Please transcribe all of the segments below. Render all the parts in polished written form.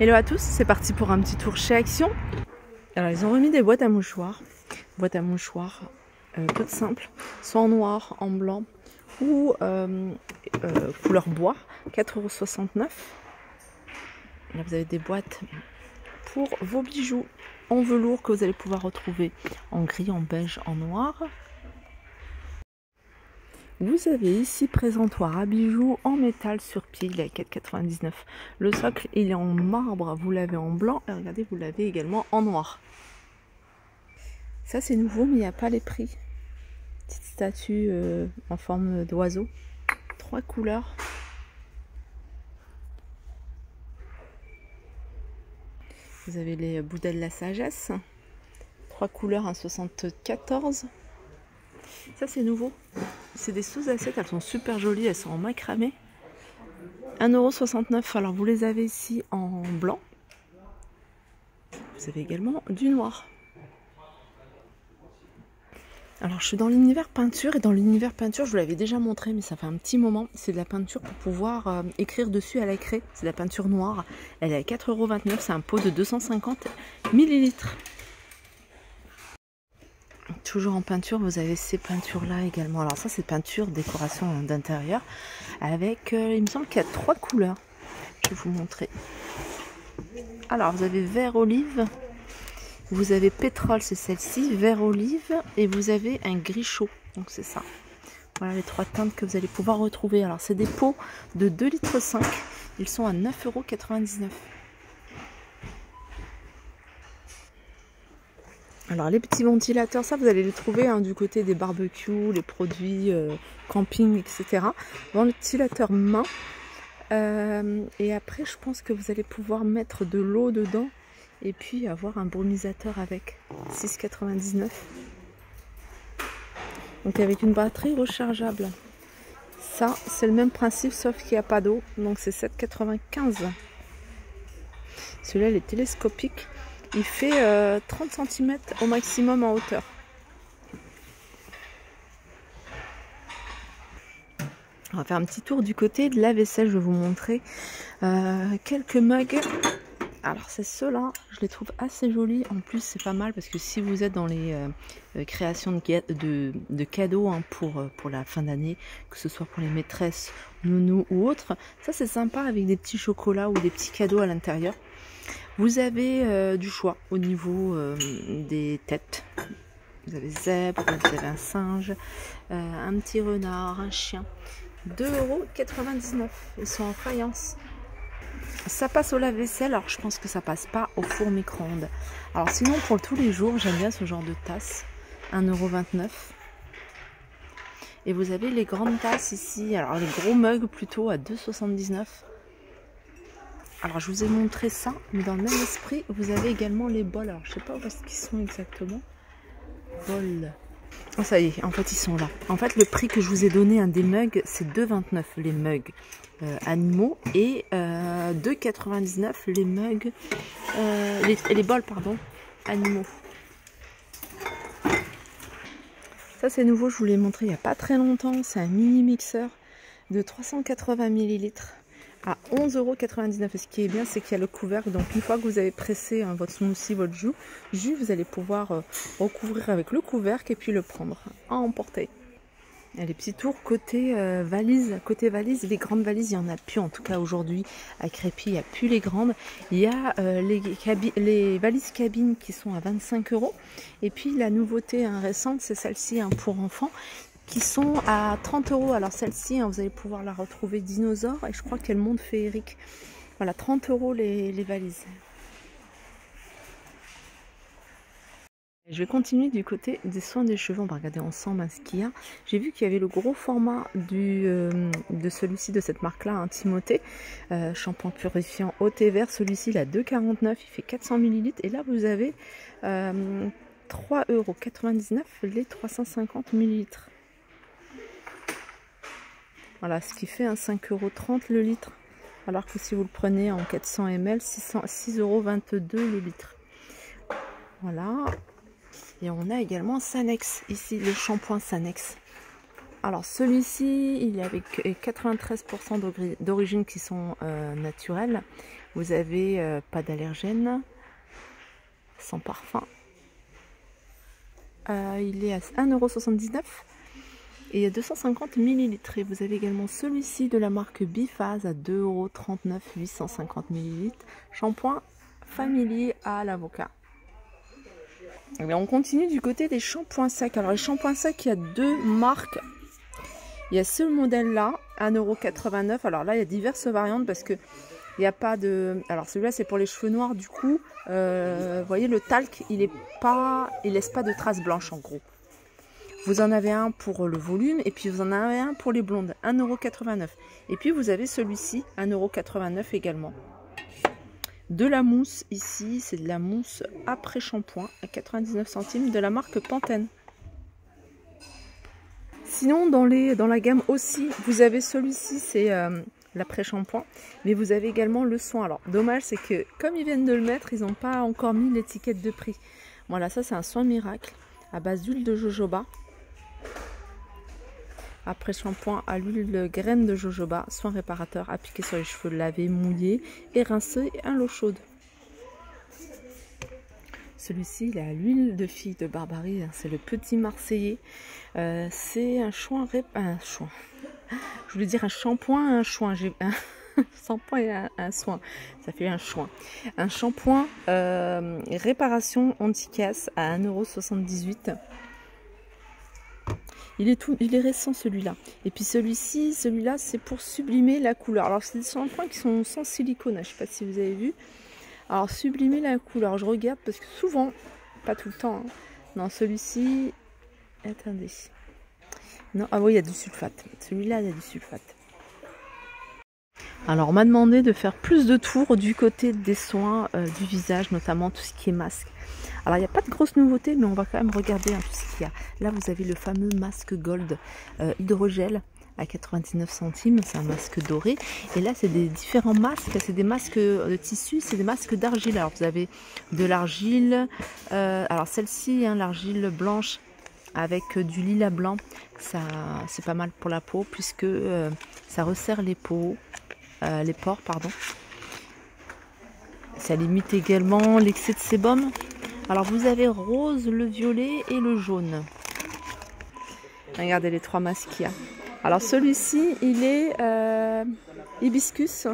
Hello à tous, c'est parti pour un petit tour chez Action. Alors ils ont remis des boîtes à mouchoirs toutes simples, soit en noir, en blanc ou couleur bois, 4,69 €. Là vous avez des boîtes pour vos bijoux en velours que vous allez pouvoir retrouver en gris, en beige, en noir. Vous avez ici présentoir à bijoux en métal sur pied, il est à 4,99 €. Le socle il est en marbre, vous l'avez en blanc et regardez vous l'avez également en noir. Ça c'est nouveau mais il n'y a pas les prix. Petite statue en forme d'oiseau, 3 couleurs. Vous avez les Bouddhas de la sagesse, 3 couleurs, 1,74 €. Ça c'est nouveau, c'est des sous-assiettes, elles sont super jolies, elles sont en macramé. 1,69 €, alors vous les avez ici en blanc. Vous avez également du noir. Alors je suis dans l'univers peinture et dans l'univers peinture je vous l'avais déjà montré mais ça fait un petit moment. C'est de la peinture pour pouvoir écrire dessus à la craie. C'est de la peinture noire. Elle est à 4,29 €. C'est un pot de 250 ml. Toujours en peinture, vous avez ces peintures là également. Alors ça c'est peinture décoration d'intérieur avec, il me semble qu'il y a 3 couleurs. Je vais vous montrer. Alors vous avez vert olive. Vous avez pétrole, c'est celle-ci, vert olive, et vous avez un gris chaud, donc c'est ça. Voilà les 3 teintes que vous allez pouvoir retrouver. Alors c'est des pots de 2,5 litres, ils sont à 9,99 €. Alors les petits ventilateurs, ça vous allez les trouver du côté des barbecues, les produits camping, etc. Ventilateur main, et après je pense que vous allez pouvoir mettre de l'eau dedans. Et puis avoir un brumisateur avec 6,99 €. Donc avec une batterie rechargeable. Ça, c'est le même principe sauf qu'il n'y a pas d'eau. Donc c'est 7,95 €. Celui-là, il est télescopique. Il fait 30 cm au maximum en hauteur. On va faire un petit tour du côté de la vaisselle. Je vais vous montrer quelques mugs. Alors c'est ceux-là, je les trouve assez jolis. En plus c'est pas mal parce que si vous êtes dans les créations de cadeaux pour la fin d'année, que ce soit pour les maîtresses, nounous ou autres, ça c'est sympa avec des petits chocolats ou des petits cadeaux à l'intérieur. Vous avez du choix au niveau des têtes. Vous avez zèbre, vous avez un singe, un petit renard, un chien. 2,99 €, ils sont en faïence. Ça passe au lave-vaisselle, alors je pense que ça passe pas au four micro-ondes. Alors sinon pour tous les jours, j'aime bien ce genre de tasse, 1,29 €. Et vous avez les grandes tasses ici, alors les gros mugs plutôt à 2,79 €. Alors je vous ai montré ça, mais dans le même esprit, vous avez également les bols. Alors je sais pas où est-ce qu'ils sont exactement. Bols. Oh, ça y est, en fait ils sont là. En fait le prix que je vous ai donné des mugs, c'est 2,29 € les mugs animaux et 2,99 € les mugs, les bols pardon, animaux. Ça c'est nouveau, je vous l'ai montré il n'y a pas très longtemps. C'est un mini mixeur de 380 ml à 11,99 €. Ce qui est bien, c'est qu'il y a le couvercle. Donc une fois que vous avez pressé votre smoothie, votre jus, vous allez pouvoir recouvrir avec le couvercle et puis le prendre à emporter. Et les petits tours côté valise. Côté valise, les grandes valises, il n'y en a plus. En tout cas aujourd'hui à Crépy, il n'y a plus les grandes. Il y a les valises cabines qui sont à 25 €. Et puis la nouveauté récente, c'est celle-ci pour enfants, qui sont à 30 €. Alors celle-ci, vous allez pouvoir la retrouver dinosaure et je crois qu'elle monte féerique. Voilà, 30 € les valises. Je vais continuer du côté des soins des cheveux. On va regarder ensemble ce qu'il y a. J'ai vu qu'il y avait le gros format de celui-ci, de cette marque-là, Timothée. Shampoing purifiant eau thé vert. Celui-ci, il a 2,49 €. Il fait 400 ml. Et là, vous avez 3,99 € les 350 ml. Voilà, ce qui fait 5,30 € le litre. Alors que si vous le prenez en 400 ml, 6,22 € le litre. Voilà. Et on a également Sanex, ici le shampoing Sanex. Alors celui-ci, il est avec 93% d'origine qui sont naturelles. Vous avez pas d'allergène, sans parfum. Il est à 1,79 € et il y a 250 ml. Et vous avez également celui-ci de la marque Biphase à 2,39 €, 850 ml. Shampoing Family à l'avocat. Et on continue du côté des shampoings secs. Alors les shampoings secs, il y a deux marques. Il y a ce modèle-là, 1,89 €. Alors là, il y a diverses variantes parce que il n'y a pas de... Alors celui-là, c'est pour les cheveux noirs. Du coup, vous voyez, le talc, il laisse pas de traces blanches en gros. Vous en avez un pour le volume et puis vous en avez un pour les blondes, 1,89 €. Et puis vous avez celui-ci, 1,89 € également. De la mousse ici, c'est de la mousse après shampoing à 99 centimes de la marque Pantene. Sinon, dans la gamme aussi, vous avez celui-ci, c'est l'après-shampoing, mais vous avez également le soin. Alors, dommage, c'est que comme ils viennent de le mettre, ils n'ont pas encore mis l'étiquette de prix. Voilà, ça c'est un soin miracle à base d'huile de jojoba. Après-shampoing à l'huile de graines de jojoba, soin réparateur appliqué sur les cheveux lavés, mouillés et rincés et à l'eau chaude. Celui-ci, il est à l'huile de fille de Barbarie, c'est le petit Marseillais. C'est un je voulais dire un shampoing, un soin. Un shampoing et un soin, ça fait un soin. Un shampoing réparation anti-casse à 1,78 €. Il est récent celui-là. Et puis celui-là, c'est pour sublimer la couleur. Alors c'est des shampoings qui sont sans silicone, je ne sais pas si vous avez vu. Alors, sublimer la couleur, je regarde parce que souvent, pas tout le temps, hein. Non, celui-ci, attendez. Non, ah oui, il y a du sulfate. Celui-là, il y a du sulfate. Alors, on m'a demandé de faire plus de tours du côté des soins du visage, notamment tout ce qui est masque. Alors, il n'y a pas de grosses nouveautés, mais on va quand même regarder tout ce qu'il y a. Là, vous avez le fameux masque Gold hydrogel à 99 centimes, c'est un masque doré. Et là, c'est des différents masques, c'est des masques de tissu, c'est des masques d'argile. Alors, vous avez de l'argile, alors celle-ci, hein, l'argile blanche avec du lilas blanc, ça c'est pas mal pour la peau puisque ça resserre les pores, pardon. Ça limite également l'excès de sébum. Alors, vous avez rose, le violet et le jaune. Regardez les trois masques qu'il y a. Alors celui-ci, il est hibiscus,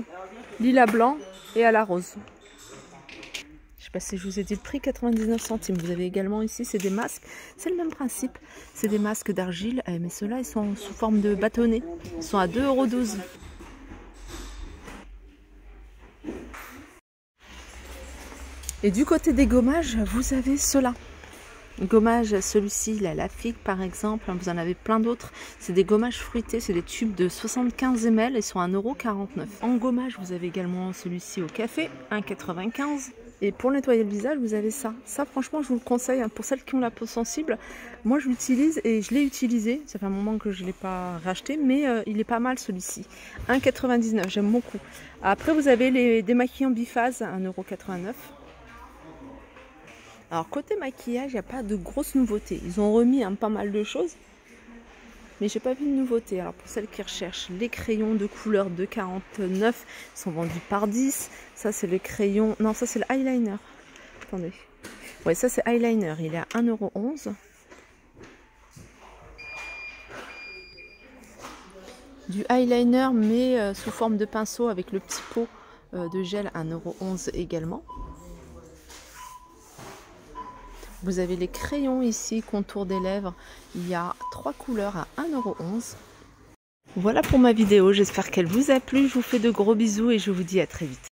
lilas blanc et à la rose. Je ne sais pas si je vous ai dit le prix, 99 centimes. Vous avez également ici, c'est des masques. C'est le même principe. C'est des masques d'argile, mais ceux-là, ils sont sous forme de bâtonnets. Ils sont à 2,12 €. Et du côté des gommages, vous avez ceux-là. Gommage, celui-ci, la figue par exemple, vous en avez plein d'autres. C'est des gommages fruités, c'est des tubes de 75 ml, ils sont à 1,49 €. En gommage, vous avez également celui-ci au café, 1,95 €. Et pour nettoyer le visage, vous avez ça. Ça, franchement, je vous le conseille, hein, pour celles qui ont la peau sensible. Moi, je l'utilise et je l'ai utilisé. Ça fait un moment que je ne l'ai pas racheté, mais il est pas mal celui-ci. 1,99 €, j'aime beaucoup. Après, vous avez les démaquillants Biphase, 1,89 €. Alors côté maquillage, il n'y a pas de grosses nouveautés. Ils ont remis pas mal de choses, mais j'ai pas vu de nouveautés. Alors pour celles qui recherchent les crayons de couleur de 49, sont vendus par 10. Ça c'est le crayon, non ça c'est le eyeliner. Attendez. Ouais, ça c'est eyeliner, il est à 1,11 €. Du eyeliner mais sous forme de pinceau avec le petit pot de gel, 1,11 € également. Vous avez les crayons ici, contour des lèvres. Il y a 3 couleurs à 1,11 €. Voilà pour ma vidéo, j'espère qu'elle vous a plu. Je vous fais de gros bisous et je vous dis à très vite.